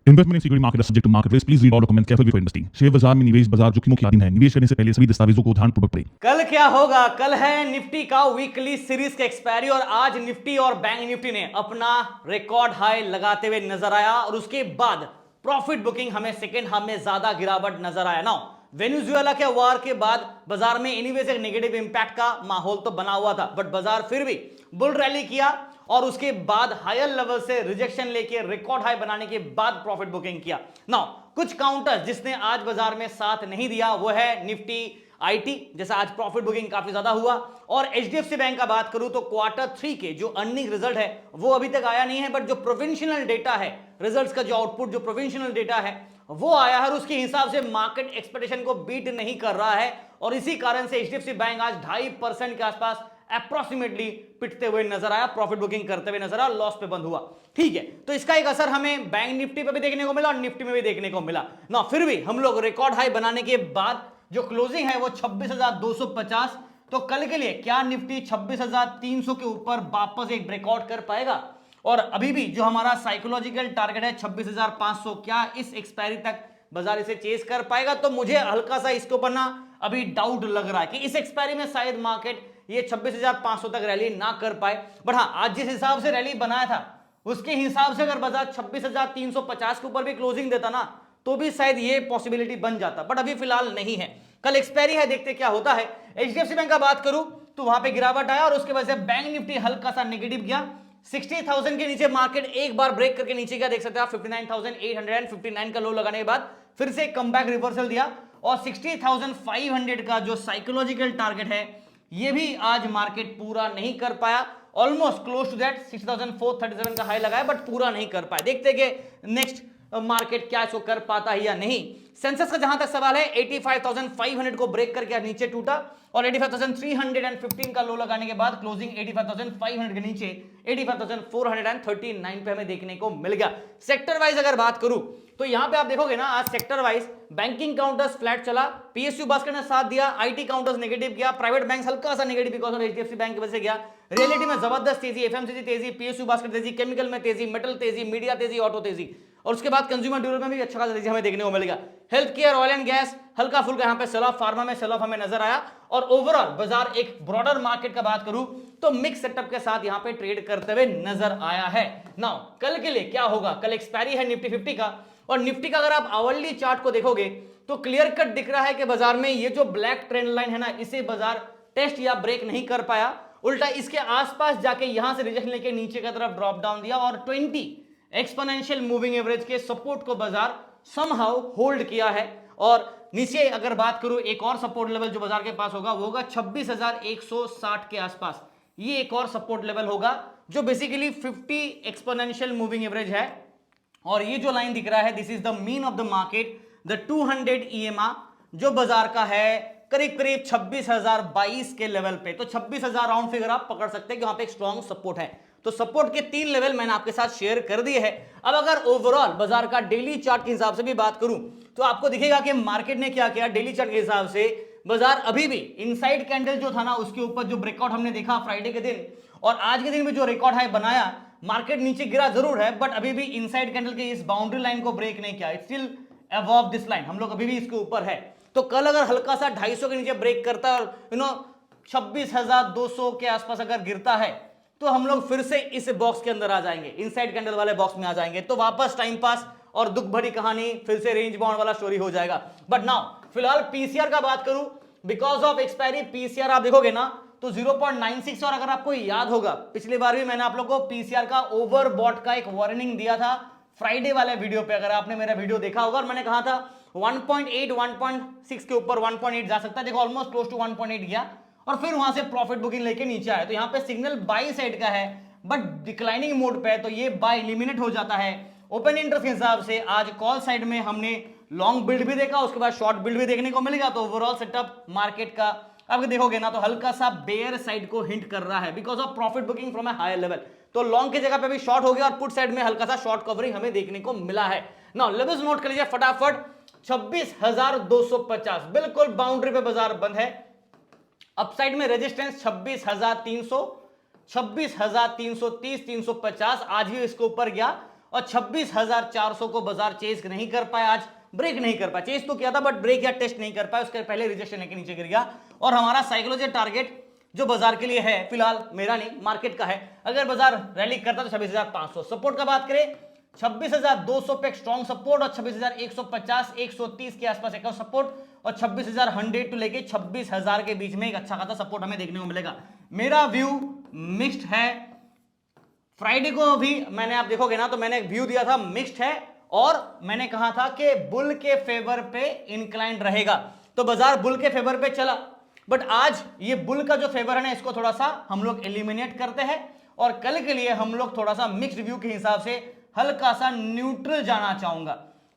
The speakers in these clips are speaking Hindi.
Investment in security market subject to market risk, please read all documents carefully before investing. Share बाजार में निवेश बाजार जोखिमों के अधीन है। निवेश करने से पहले सभी दस्तावेजों को ध्यानपूर्वक पढ़ें। कल क्या होगा? कल है निफ्टी का वीकली सीरीज का एक्सपायरी और आज निफ्टी और बैंक निफ्टी ने अपना रिकॉर्ड हाई लगाते हुए नजर आया और उसके बाद प्रॉफिट बुकिंग हमें सेकेंड हाफ में ज्यादा गिरावट नजर आया। ना वेनेजुएला के वार के बाद बाजार में एनीवेज एक नेगेटिव इंपैक्ट का माहौल तो बना हुआ था, बट बाजार फिर भी बुल रैली किया और उसके बाद हायर लेवल से रिजेक्शन लेके रिकॉर्ड हाई बनाने के बाद प्रॉफिट बुकिंग किया। नाउ कुछ काउंटर्स जिसने आज बाजार में साथ नहीं दिया वो है निफ्टी आईटी, जैसा आज प्रॉफिट बुकिंग काफी ज्यादा हुआ। और एचडीएफसी बैंक का बात करूं तो Q3 के जो अर्निंग रिजल्ट है वो अभी तक आया नहीं है, बट जो प्रोविंशियल डेटा है, रिजल्ट्स का जो आउटपुट जो प्रोविंशियल डेटा है वो आया है और उसके हिसाब से मार्केट एक्सपेक्टेशन को बीट नहीं कर रहा है और इसी कारण से एचडीएफसी बैंक आज 2.5% के आसपास अप्रोक्सीमेटली पिटते हुए नजर आया, प्रॉफिट बुकिंग करते हुए नजर आया, लॉस पे बंद हुआ। ठीक है, तो इसका एक असर हमें बैंक निफ्टी पे भी देखने को मिला और निफ्टी में भी देखने को मिला ना। फिर भी हम लोग रिकॉर्ड हाई बनाने के बाद जो क्लोजिंग है वो 26,250। तो कल के लिए क्या निफ्टी 26,300 के ऊपर वापस एक ब्रेकआउट कर पाएगा? और अभी भी जो हमारा साइकोलॉजिकल टारगेट है 26,500, क्या इस एक्सपायरी तक बाजार इसे चेस कर पाएगा? तो मुझे हल्का सा इसके ऊपर ना अभी डाउट लग रहा है कि इस एक्सपायरी में शायद मार्केट ये 26,500 तक रैली ना कर पाए। बट हाँ, आज जिस हिसाब से रैली बनाया था उसके हिसाब से अगर बाजार 26,350 के ऊपर भी क्लोजिंग देता ना तो भी शायद ये पॉसिबिलिटी बन जाता, बट अभी फिलहाल नहीं है। कल एक्सपायरी है, देखते क्या होता है। एचडीएफसी बैंक का बात करूं तो वहां पे गिरावट आया और उसके वजह से बैंक निफ्टी हल्का सा नेगेटिव गया। 60,000 के नीचे मार्केट एक बार ब्रेक करके नीचे गया, देख सकते हैं आप 59,859 का लो लगाने के बाद फिर से कमबैक रिवर्सल दिया और 60,500 का जो साइकोलॉजिकल टारगेट है ये भी आज मार्केट पूरा नहीं कर पाया। ऑलमोस्ट क्लोज टू दैट 60,437 का हाई लगाया बट पूरा नहीं कर पाया। देखते हैं कि नेक्स्ट मार्केट क्या इसको कर पाता है या नहीं। सेंसेक्स का जहां तक सवाल है 85,500 को ब्रेक करके नीचे टूटा और 85,315 का लो लगाने के बाद क्लोजिंग 85,500 के नीचे 85,439 पे हमें देखने को मिल गया। सेक्टर वाइज अगर बात करूं तो यहां पे आप देखोगे ना आज sector wise banking counters flat चला, पीएसयू बास्केट ने साथ दिया, आईटी काउंटर्स नेगेटिव गया, प्राइवेट बैंक हल्का सा negative because of HDFC bank की वजह से गया। रियलिटी में जबरदस्त तेजी, एफएमसीजी तेजी, पीएसयू बास्केट तेजी, केमिकल में तेजी, मेटल तेजी, मीडिया तेजी, ऑटो तेजी और उसके बाद कंज्यूमर ड्यूरेबल में भी अच्छा खासा तेजी हमें देखने को मिलेगा। Health care, oil and gas हल्का फुल्का यहाँ पे सेल ऑफ, फार्मा में सेल ऑफ हमें नजर आया और ओवरऑल बाजार एक ब्रॉडर मार्केट का बात करूं तो मिक्स सेटअप के साथ यहाँ पे ट्रेड करते हुए नजर आया है। नाउ कल के लिए क्या होगा? कल एक्सपायरी है निफ्टी 50 का और निफ्टी का अगर आप आवरली चार्ट को देखोगे तो क्लियर कट दिख रहा है कि बाजार में ये जो ब्लैक ट्रेंड लाइन है ना इसे बाजार टेस्ट या ब्रेक नहीं कर पाया, उल्टा इसके आसपास जाके यहां से रिजेक्शन लेके नीचे की तरफ ड्रॉप डाउन दिया और 20 एक्सपोनेंशियल मूविंग एवरेज के सपोर्ट को बाजार समहाउ होल्ड किया है। और नीचे अगर बात करूं एक और सपोर्ट लेवल जो बाजार के पास होगा वो होगा 26,160 के आसपास। ये एक और सपोर्ट लेवल होगा जो बेसिकली 50 एक्सपोनेंशियल मूविंग एवरेज है और ये जो लाइन दिख रहा है this is the mean of the market, the 200 EMA जो बाजार का है करीब करीब 26,022 के लेवल पे। तो 26,000 राउंड फिगर आप पकड़ सकते हैं कि वहां पे एक स्ट्रॉन्ग सपोर्ट है। तो सपोर्ट के 3 लेवल मैंने आपके साथ शेयर कर दिए हैं। अब अगर ओवरऑल बाजार का डेली चार्ट के हिसाब से भी बात करूं तो आपको दिखेगा कि मार्केट ने क्या किया। डेली चार्ट के हिसाब से बाजार अभी भी इनसाइड कैंडल जो था ना उसके ऊपर जो ब्रेकआउट हमने देखा फ्राइडे के दिन और आज के दिन में जो रिकॉर्ड हाई बनाया, मार्केट नीचे गिरा जरूर है बट अभी भी इनसाइड कैंडल के इस बाउंड्री लाइन को ब्रेक नहीं किया, it's still above this line, हम लोग अभी भी इसके ऊपर है। तो कल अगर हल्का सा 250 के नीचे ब्रेक करता है और 26,200 के आसपास अगर गिरता है तो हम लोग फिर से इस बॉक्स के अंदर आ जाएंगे, इनसाइड कैंडल वाले बॉक्स में आ जाएंगे। तो वापस टाइम पास और दुख भरी कहानी फिर से रेंज बाउंड वाला स्टोरी हो जाएगा। बट नाउ फिलहाल पीसीआर का बात करूं, बिकॉज ऑफ एक्सपायरी पीसीआर आप देखोगे ना तो 0.96 और अगर आपको याद होगा पिछली बार भी मैंने आप लोगों को पीसीआर का ओवरबॉट का एक वार्निंग दिया था फ्राइडे वाले वीडियो पे, अगर आपने मेरा वीडियो देखा होगा और मैंने कहा था 1.8 1.6 के ऊपर 1.8 जा सकता है। देखो ऑलमोस्ट क्लोज टू 1.8 गया और फिर वहां से प्रॉफिट बुकिंग लेके नीचे आया। तो यहाँ पे सिग्नल बाई साइड का है बट डिक्लाइनिंग मोड पे है तो ये बाय एलिमिनेट हो जाता है। ओपन इंटरेस्ट के हिसाब से आज कॉल साइड में हमने लॉन्ग बिल्ड भी देखा, उसके बाद शॉर्ट बिल्ड भी देखने को मिलेगा। तो ओवरऑल सेटअप मार्केट का आप देखोगे ना तो हल्का सा बेयर साइड को हिंट कर रहा है because of profit booking from a higher level. तो लॉन्ग की जगह पे भी शॉर्ट हो गया और पुट साइड में हल्का सा शॉर्ट कवरिंग हमें देखने को मिला है। नाउ लेवल्स नोट कर लीजिए फटाफट। 26,250 बिल्कुल बाउंड्री पे बाजार बंद है। अपसाइड में रेजिस्टेंस 26,300, 26,330, 350 आज भी इसके ऊपर गया और 26,400 को बाजार चेस नहीं कर पाया, आज ब्रेक नहीं कर पाया। चेस तो किया था बट ब्रेक या टेस्ट नहीं कर पाया, उसके पहले रिजेक्शन लेके नीचे गिर गया। और हमारा साइकोलॉजिकल टारगेट जो बाजार के लिए है, फिलहाल मेरा नहीं मार्केट का है, अगर बाजार रैली करता तो 26,500। सपोर्ट का बात करें 26,200 पे एक स्ट्रॉन्ग सपोर्ट और 26,150 130 के आसपास एक और सपोर्ट और 26,100 टू लेके 26,000 के बीच में एक अच्छा खासा सपोर्ट हमें देखने को मिलेगा। मेरा व्यू मिक्स्ड है। फ्राइडे को भी मैंने, आप देखोगे ना तो मैंने एक व्यू दिया था मिक्स्ड है और मैंने कहा था कि बुल के फेवर पे इंक्लाइंड रहेगा, तो बाजार बुल के फेवर पे चला। बट आज ये बुल का जो फेवर है ना, इसको थोड़ा सा हम लोग एलिमिनेट करते हैं और कल के लिए हम लोग थोड़ा सा मिक्स्ड व्यू के हिसाब से हल्का सा न्यूट्रल जाना चाहूंगा।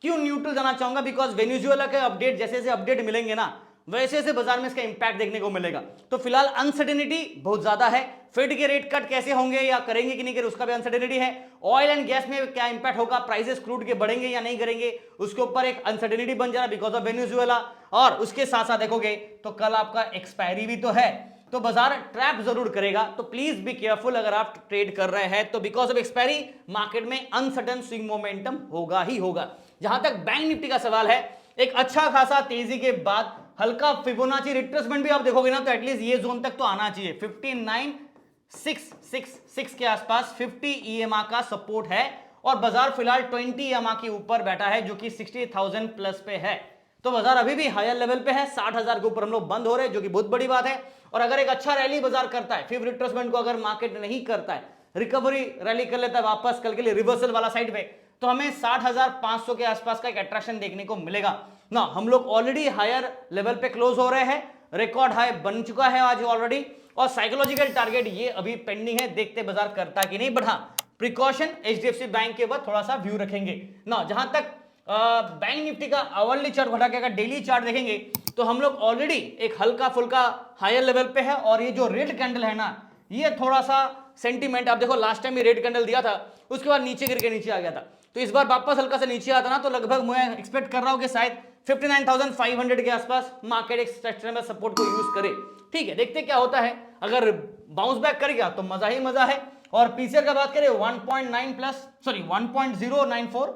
क्यों न्यूट्रल जाना चाहूंगा? बिकॉज वेनेजुएला के अपडेट जैसे जैसे अपडेट मिलेंगे ना, वैसे वैसे बाजार में इसका इंपैक्ट देखने को मिलेगा। तो फिलहाल अनसर्टेनिटी बहुत ज्यादा है। फेड के रेट कट कैसे होंगे या करेंगे कि नहीं करेंगे, उसका भी अनसर्टेनिटी है। ऑयल एंड गैस में क्या इंपैक्ट होगा, प्राइसेस क्रूड के बढ़ेंगे या नहीं करेंगे, उसके ऊपर एक अनसर्टेनिटी बन जा रहा है बिकॉज ऑफ वेनेजुएला। और उसके साथ साथ देखोगे तो कल आपका एक्सपायरी भी तो है, तो बाजार ट्रैप जरूर करेगा। तो प्लीज बी केयरफुल अगर आप ट्रेड कर रहे हैं तो, बिकॉज ऑफ एक्सपायरी मार्केट में अनसर्टन स्विंग मोमेंटम होगा ही होगा। जहां तक बैंक निफ्टी का सवाल है, एक अच्छा खासा तेजी के बाद हल्का फिबोनाची रिट्रेसमेंट भी आप देखोगे ना तो एटलीस्ट ये जोन तक तो आना चाहिए। 59,666 के आसपास 50 EMA का सपोर्ट है और बाजार फिलहाल 20 EMA के ऊपर बैठा है जो कि 60,000 प्लस पे है। तो बाजार अभी भी हायर लेवल पे है, 60,000 के ऊपर हम लोग बंद हो रहे हैं जो कि बहुत बड़ी बात है। और अगर एक अच्छा रैली बाजार करता है, फिर रिट्रेसमेंट को अगर मार्केट नहीं करता है, रिकवरी रैली कर लेता है वापस कल के लिए रिवर्सल वाला साइड पे, तो हमें 60,500 के आसपास का एक अट्रैक्शन देखने को मिलेगा ना। हम लोग ऑलरेडी हायर लेवल पे क्लोज हो रहे हैं, रिकॉर्ड हाई बन चुका है आज ऑलरेडी, और साइकोलॉजिकल टारगेट ये अभी पेंडिंग है, देखते बाजार करता कि नहीं। बट हाँ, प्रिकॉशन एचडीएफसी बैंक के बाद थोड़ा सा व्यू रखेंगे ना। जहां तक बैंक निफ्टी का आवरली चार्ट घटा के अगर डेली चार्ट देखेंगे तो हम लोग ऑलरेडी एक हल्का फुल्का हायर लेवल पे है। और ये जो रेड कैंडल है ना, ये थोड़ा सा सेंटीमेंट, आप देखो लास्ट टाइम ये रेड कैंडल दिया था, उसके बाद नीचे गिर के नीचे आ गया था। तो इस बार वापस हल्का सा नीचे आता ना, तो लगभग मैं एक्सपेक्ट कर रहा हूं कि शायद 59,500 के आसपास मार्केट एक स्ट्रक्चरल सपोर्ट को यूज करे। ठीक है, देखते क्या होता है। अगर बाउंस बैक करेगा तो मजा ही मजा है। और पीसीआर का बात करें 1.094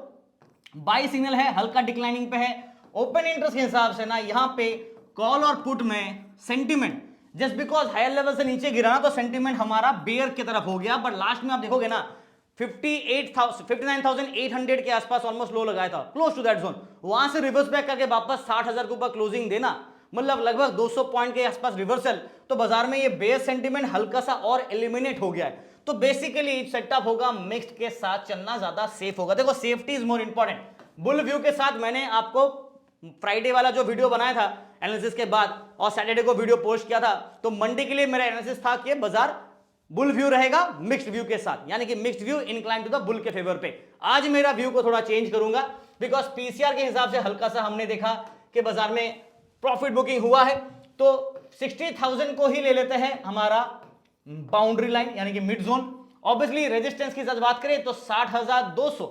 बाई सिग्नल है, हल्का डिक्लाइनिंग पे है। ओपन इंटरेस्ट के हिसाब से ना यहाँ पे कॉल और पुट में sentiment just because higher level से नीचे गिरा ना, तो सेंटीमेंट हमारा बेयर की तरफ हो गया। बट लास्ट में आप देखोगे ना 59,800 के आसपास ऑलमोस्ट लो लगाया था, क्लोज टू दैट जोन। वहां से रिवर्स बैक करके वापस 60,000 के ऊपर क्लोजिंग देना, मतलब लगभग 200 पॉइंट के आसपास रिवर्सल। तो बाजार में ये बेयर सेंटीमेंट हल्का सा और एलिमिनेट हो गया है। तो बेसिकली सेटअप होगा मिक्स्ड के साथ चलना ज्यादा सेफ होगा। देखो safety is more important. Bull view के साथ मैंने आपको फ्राइडे वाला जो वीडियो बनाया था एनालिसिस के बाद और सैटरडे को वीडियो पोस्ट किया था, तो मंडे के लिए मेरा एनालिसिस था कि बाजार बुल व्यू रहेगा मिक्स्ड व्यू के साथ, यानी कि mixed view incline to the bull के फेवर पे। आज मेरा व्यू को थोड़ा चेंज करूंगा बिकॉज पीसीआर के हिसाब से हल्का सा हमने देखा कि बाजार में प्रॉफिट बुकिंग हुआ है। तो 60,000 को ही ले लेते हैं हमारा बाउंड्री लाइन, यानी कि मिड जोन। ऑब्वियसली रेजिस्टेंस की बात करें तो 60,200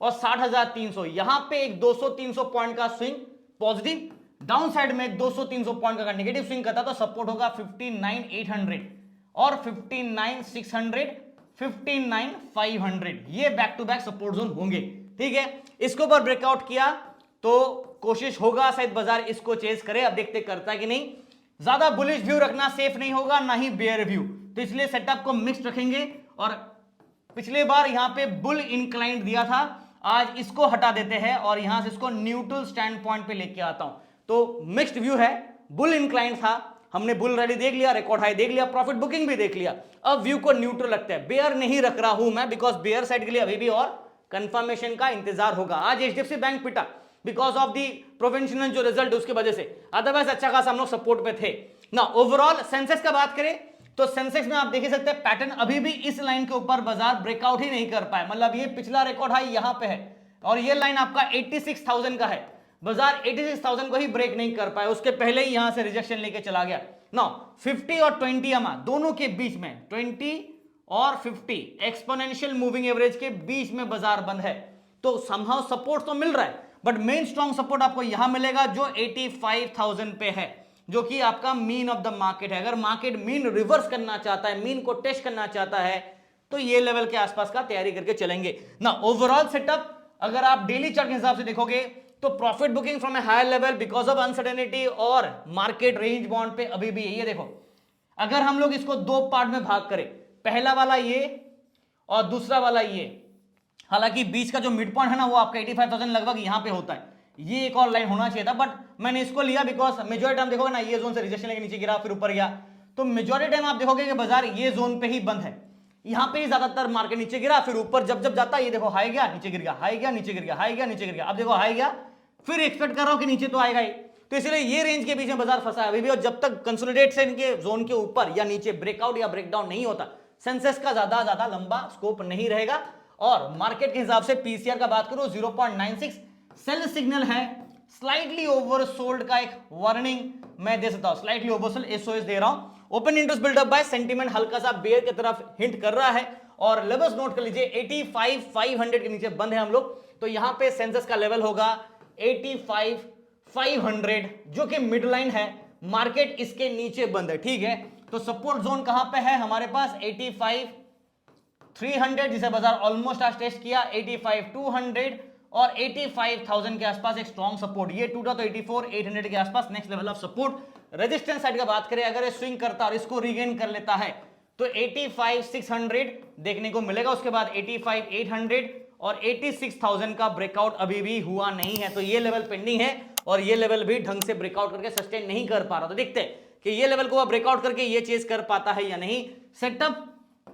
और 60,300, यहां पे एक 200-300 पॉइंट का स्विंग पॉजिटिव, डाउन साइड में 200-300 पॉइंट का नेगेटिव स्विंग करता तो सपोर्ट होगा 59,800 और 59,600, 59,500, ये back to back support zone होंगे। ठीक है, इसके ऊपर ब्रेकआउट किया तो कोशिश होगा शायद बाजार इसको चेस करे। अब देखते करता है कि नहीं। ज्यादा बुलिश व्यू रखना सेफ नहीं होगा, ना ही बेयर व्यू, तो इसलिए सेटअप को मिक्स रखेंगे। और पिछले बार यहां पे बुल इंक्लाइंड दिया था, आज इसको हटा देते हैं और यहां से इसको न्यूट्रल स्टैंड पॉइंट पे लेके आता हूं। तो मिक्स्ड व्यू है, बुल इंक्लाइंड था, हमने बुल रैली देख लिया, रिकॉर्ड हाई देख लिया, प्रॉफिट बुकिंग भी देख लिया। अब व्यू को न्यूट्रल लगता है, बेयर नहीं रख रहा हूं मैं बिकॉज बेयर साइड के लिए अभी भी और कंफर्मेशन का इंतजार होगा। आज एचडीएफसी बैंक पिटा बिकॉज ऑफ दी प्रोविंशियल जो रिजल्ट उसकी वजह से, अदरवाइज अच्छा खासा हम लोग सपोर्ट पे थे ना। ओवरऑल सेंसेक्स का बात करें तो सेंसेक्स में आप देख सकते हैं पैटर्न अभी भी इस लाइन के ऊपर बाजार ब्रेकआउट ही नहीं कर पाए। मतलब ये पिछला रिकॉर्ड हाई यहां पे है और ये लाइन आपका 86,000 का है, बाजार 86,000 को ही ब्रेक नहीं कर पाए, उसके पहले ही यहां से रिजेक्शन लेके चला गया। नाउ 50 और 20 EMA दोनों के बीच में, 20 और 50 एक्सपोनेंशियल मूविंग एवरेज के बीच में बाजार बंद है। तो समहाउ सपोर्ट तो मिल रहा है, बट मेन स्ट्रॉन्ग सपोर्ट आपको यहां मिलेगा जो 85,000 पे है, जो कि आपका मीन ऑफ द मार्केट है। अगर मार्केट मीन रिवर्स करना चाहता है, मीन को टेस्ट करना चाहता है, तो ये लेवल के आसपास का तैयारी करके चलेंगे ना। ओवरऑल सेटअप अगर आप डेली चार्ट के हिसाब से देखोगे तो profit booking from a higher level because of uncertainty और मार्केट रेंज बॉन्ड पे अभी भी ये देखो, अगर हम लोग इसको दो पार्ट में भाग करें, पहला वाला ये और दूसरा वाला ये, हालांकि बीच का जो मिड पॉइंट है ना वो आपका 85,000 लगभग यहां पे होता है, ये एक और लाइन होना चाहिए था, बट मैंने इसको लिया बिकॉज मेजॉरिटी टाइम देखोगे ना ये जोन से रिजेक्शन लेके नीचे गिरा फिर ऊपर गया, तो मेजॉरिटी टाइम आप देखोगे कि बाजार ये जोन पे ही बंद है, यहां पे ही ज्यादातर मार्केट नीचे गिरा फिर ऊपर जब जब जाता है ये देखो हाई गया नीचे गिर गया, हाई गया नीचे गिर गया, हाई गया नीचे गिर गया, अब देखो हाई गया फिर एक्सपेक्ट कर रहा हूं कि नीचे तो आएगा ही, तो इसलिए ये रेंज के बीच में बाजार फंसा है अभी भी, और जब तक कंसोलिडेट से इनके जोन के ऊपर या नीचे ब्रेकआउट या ब्रेकडाउन नहीं होता सेंसेक्स का ज्यादा लंबा स्कोप नहीं रहेगा। और मार्केट के हिसाब से पीसीआर का बात करूं 0.96 सेल सिग्नल है, स्लाइटली ओवरसोल्ड का एक वार्निंग मैं दे सकता हूं, स्लाइटली ओवरसोल्ड एसओएस दे रहा हूं। Open interest buildup by sentiment हल्का सा बेयर की तरफ हिंट कर रहा है, और लेवल्स नोट कर लीजिए 85,500 के नीचे बंद है हम लोग, तो यहां पे सेंसेक्स का लेवल होगा 85,500 जो कि मिड लाइन है, मार्केट इसके नीचे बंद है, ठीक है। तो सपोर्ट जोन कहां पे है हमारे पास 85,300 जिसे बाजार ऑलमोस्ट आज टेस्ट किया, 85,200 और 85,000 के आसपास एक स्ट्रॉन्ग सपोर्ट, ये टूटा तो 84,800 के आसपास next level of support. Resistance side का बात करें अगर ये स्विंग करता और इसको रीगेन कर लेता है तो 85,600 देखने को मिलेगा, उसके बाद 85,800 और 86,000 का ब्रेकआउट अभी भी हुआ नहीं है, तो ये लेवल पेंडिंग है और ये लेवल भी ढंग से ब्रेकआउट करके सस्टेन नहीं कर पा रहा, तो देखते हैं कि ये लेवल को ब्रेकआउट करके ये चेज कर पाता है या नहीं। सेटअप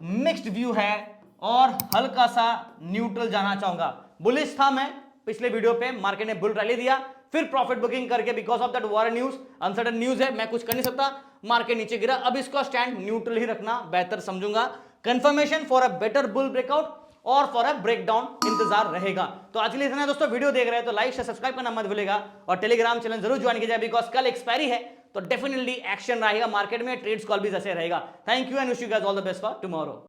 मिक्स्ड व्यू है और हल्का सा न्यूट्रल जाना चाहूंगा, बुलिश था मैं पिछले वीडियो पे, मार्केट ने बुल रैली दिया फिर प्रॉफिट बुकिंग करके because of that war news, uncertain news है, मैं कुछ कर नहीं सकता, मार्केट नीचे गिरा, अब इसका स्टैंड न्यूट्रल ही रखना बेहतर समझूंगा। Confirmation for a better bull breakout और फॉर अ ब्रेकडाउन इंतजार रहेगा। तो आज के लिए इतना है दोस्तों, वीडियो देख रहे हैं तो लाइक शेयर सब्सक्राइब करना मत भूलेगा और टेलीग्राम चैनल जरूर ज्वाइन कीजिए बिकॉज कल एक्सपायरी है तो डेफिनेटली एक्शन रहेगा मार्केट में, ट्रेड्स कॉल भी जैसे रहेगा। Thank you and wish you guys all the best for tomorrow.